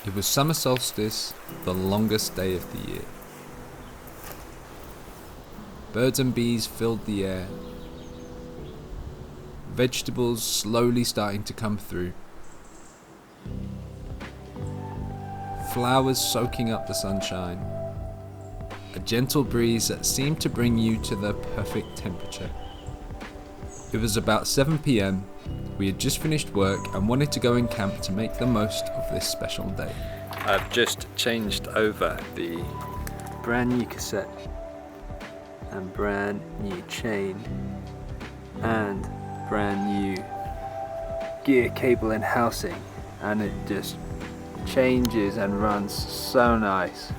It was summer solstice, the longest day of the year. Birds and bees filled the air, vegetables slowly starting to come through, flowers soaking up the sunshine, a gentle breeze that seemed to bring you to the perfect temperature. It was about 7 p.m. We had just finished work and wanted to go and camp to make the most of this special day. I've just changed over the brand new cassette and brand new chain and brand new gear cable and housing, and it just changes and runs so nice.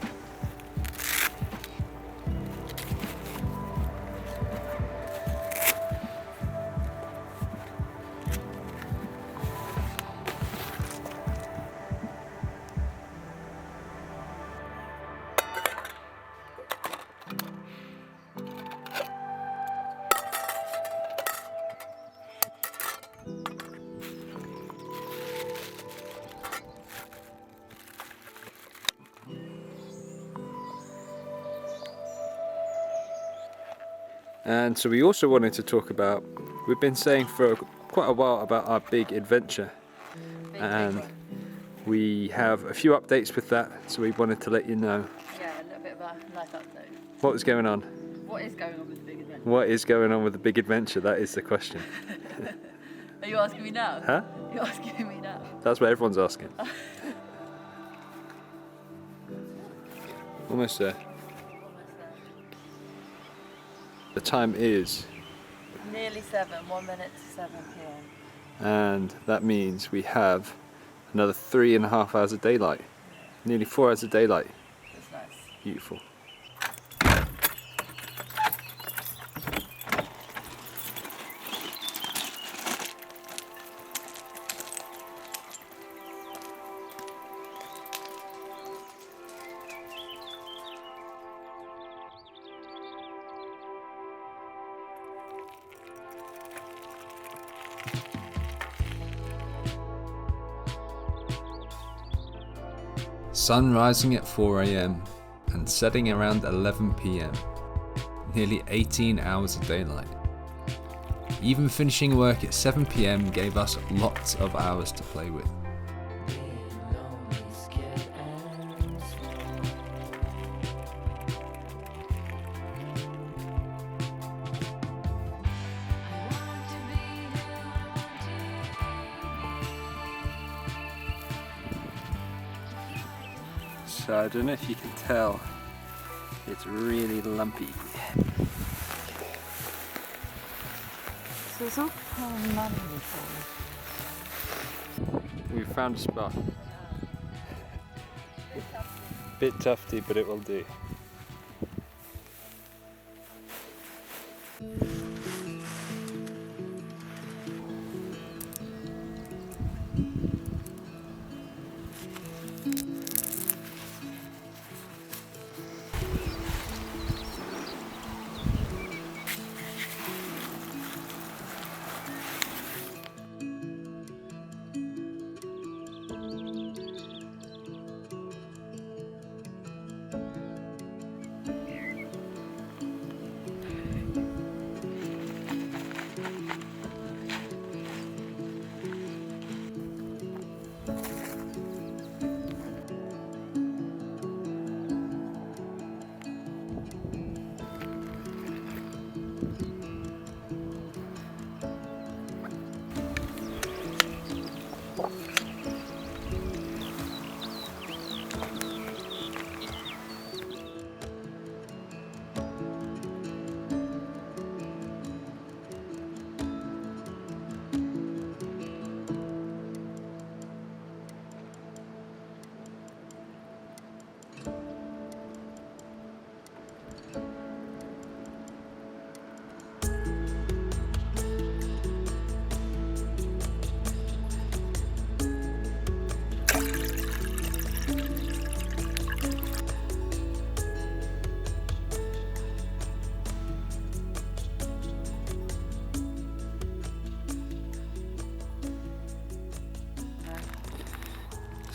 And so we also wanted to talk about, we've been saying for quite a while about our big adventure, and we have a few updates with that, so we wanted to let you know. Yeah, a little bit of a nice update. What was going on? What is going on with the big adventure? What is going on with the big adventure? That is the question. Are you asking me now? Huh? You're asking me now? That's what everyone's asking. Almost there. The time is Nearly 7, 1 minute to 7 p.m. and that means we have another 3.5 hours of daylight. Nearly 4 hours of daylight. That's nice. Beautiful. Sun rising at 4 a.m. and setting around 11 p.m. Nearly 18 hours of daylight. Even finishing work at 7 p.m. gave us lots of hours to play with. So I don't know if you can tell, it's really lumpy. So it's all kind of muddy before. We've found a spot. Bit tufty, but it will do.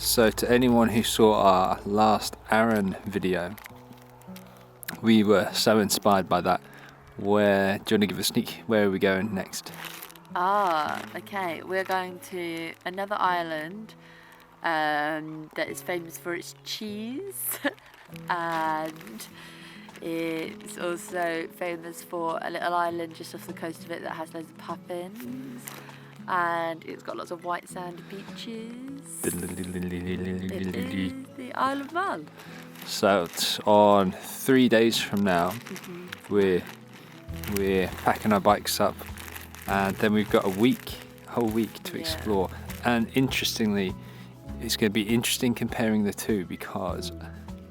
So to anyone who saw our last Arran video, we were so inspired by that. Do you want to give a sneak? Where are we going next? Okay. We're going to another island that is famous for its cheese, and it's also famous for a little island just off the coast of it that has loads of puffins, and it's got lots of white sand beaches. It is the Isle of Man. So on 3 days from now, we're packing our bikes up, and then we've got a whole week to explore. And interestingly, it's going to be interesting comparing the two, because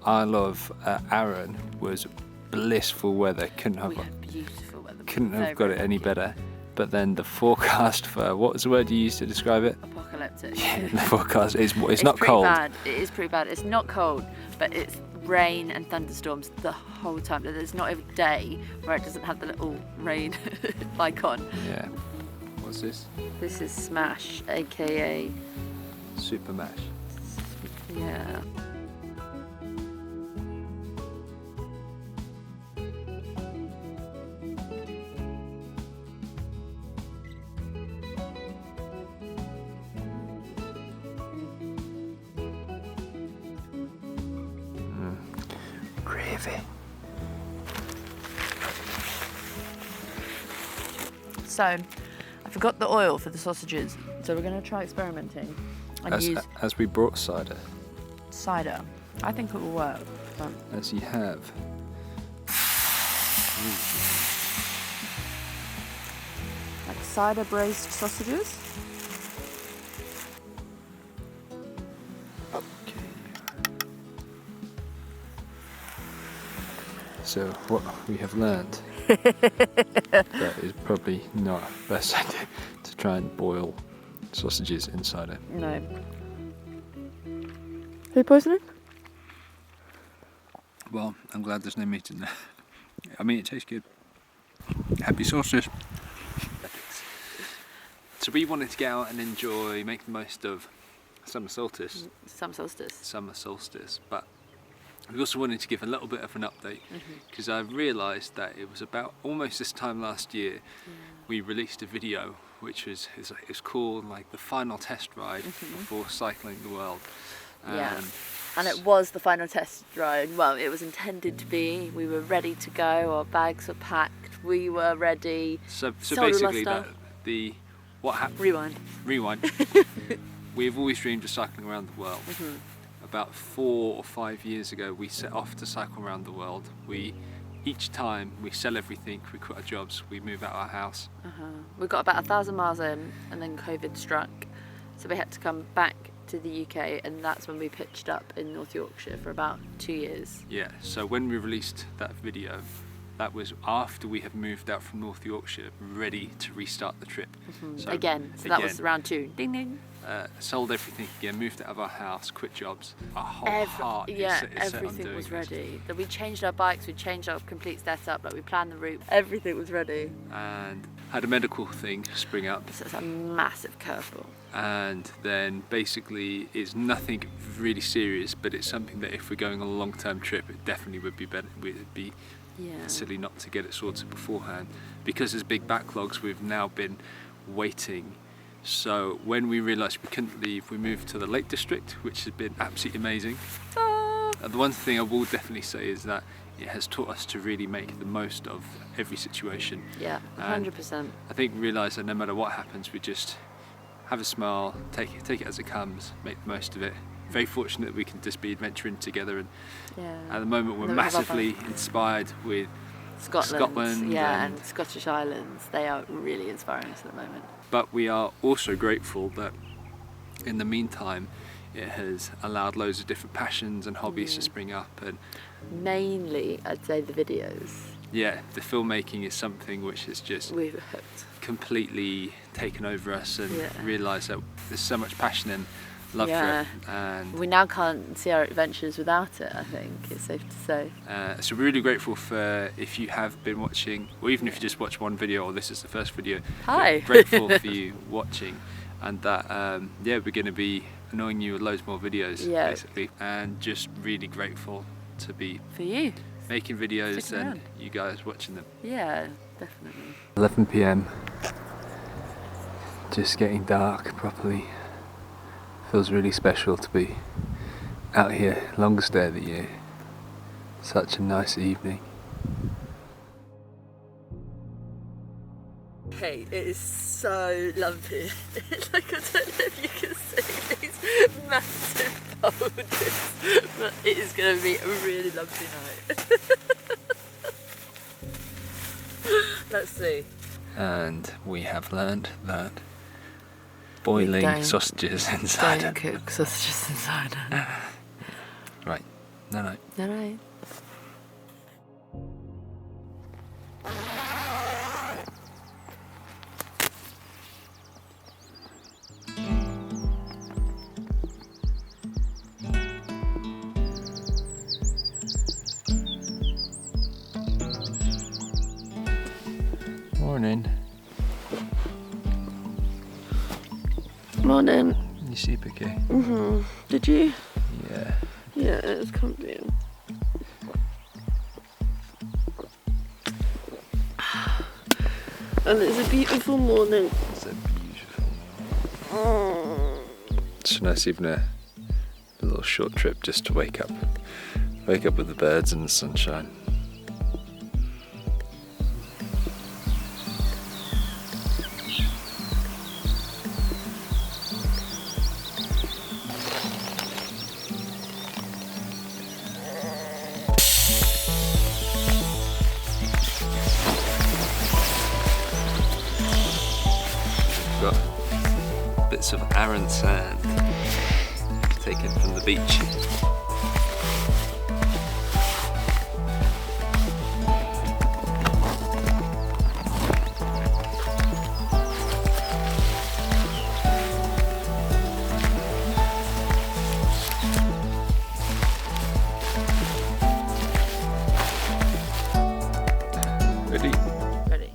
Isle of Arran was blissful weather. Couldn't have got it any better. But then the forecast for, what was the word you used to describe it? Apocalyptic. Yeah, the forecast is it's not cold. Bad. It is pretty bad. It's not cold, but it's rain and thunderstorms the whole time. There's not a day where it doesn't have the little rain icon. Yeah. What's this? This is Smash, aka Super Mash. Yeah. Gravy. So, I forgot the oil for the sausages, so we're going to try experimenting and use As we brought cider. cider. I think it will work. But As you have. like cider braised sausages. So what we have learned, that is probably not the best idea to try and boil sausages in cider. No. Food poisoning? Well, I'm glad there's no meat in there. I mean, it tastes good. Happy sausage. So we wanted to get out and make the most of summer solstice, but we also wanted to give a little bit of an update, because I realised that it was about almost this time last year we released a video which was called like the final test ride before cycling the world. And it was the final test ride. Well, it was intended to be. We were ready to go. Our bags were packed. We were ready. So basically, what happened? Rewind. We've always dreamed of cycling around the world. About 4 or 5 years ago, we set off to cycle around the world. Each time we sell everything, we quit our jobs, we move out of our house. We got about 1,000 miles in, and then COVID struck, so we had to come back to the UK, and that's when we pitched up in North Yorkshire for about 2 years. Yeah, so when we released that video, that was after we had moved out from North Yorkshire, ready to restart the trip. So that was round 2. Ding ding. Sold everything again, moved out of our house, quit jobs. Our whole heart is set on everything doing was this. ready. We changed our bikes, we changed our complete setup, like we planned the route, everything was ready. And had a medical thing spring up. So it's a massive curveball. And then basically it's nothing really serious, but it's something that if we're going on a long-term trip, it definitely would be better. It'd be silly not to get it sorted beforehand. Because there's big backlogs, we've now been waiting. So when we realised we couldn't leave, we moved to the Lake District, which has been absolutely amazing. The one thing I will definitely say is that it has taught us to really make the most of every situation. Yeah, 100%. I think realise that no matter what happens, we just have a smile, take it as it comes, make the most of it. Very fortunate that we can just be adventuring together, and at the moment we're massively inspired with Scotland and Scottish Islands. They are really inspiring us at the moment. But we are also grateful that in the meantime it has allowed loads of different passions and hobbies to spring up, and mainly I'd say the videos. Yeah, the filmmaking is something which has just we're hooked. Completely taken over us, and realised that there's so much passion and love for it, and we now can't see our adventures without it. I think it's safe to say. So we're really grateful for, if you have been watching, or even if you just watch one video or this is the first video, hi, grateful for you watching, and that yeah, we're going to be annoying you with loads more videos, basically, and just really grateful to be For you. making videos Sticking and around. you guys watching them. Yeah, definitely. 11 p.m. Just getting dark properly. Feels really special to be out here. Longest day of the year. Such a nice evening. Hey, it is so lovely. Like, I don't know if you can see these massive boulders, but it is going to be a really lovely night. Let's see. And we have learned that boiling Don't- sausages inside. Don't cook sausages inside. Right. No. Alright. Morning. Morning. You sleep okay? Did you? Yeah. Yeah, it's comfy. And it's a beautiful morning. It's a beautiful morning. It's nice even a little short trip just to wake up with the birds and the sunshine. Got bits of Aran sand taken from the beach. Ready? Ready.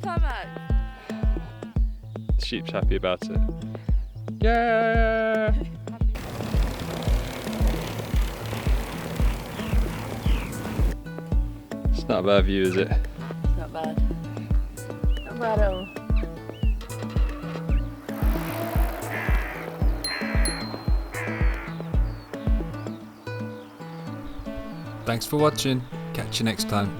Time out. Sheep's happy about it. Yeah! It's not a bad view, is it? Not bad. Not bad at all. Thanks for watching. Catch you next time.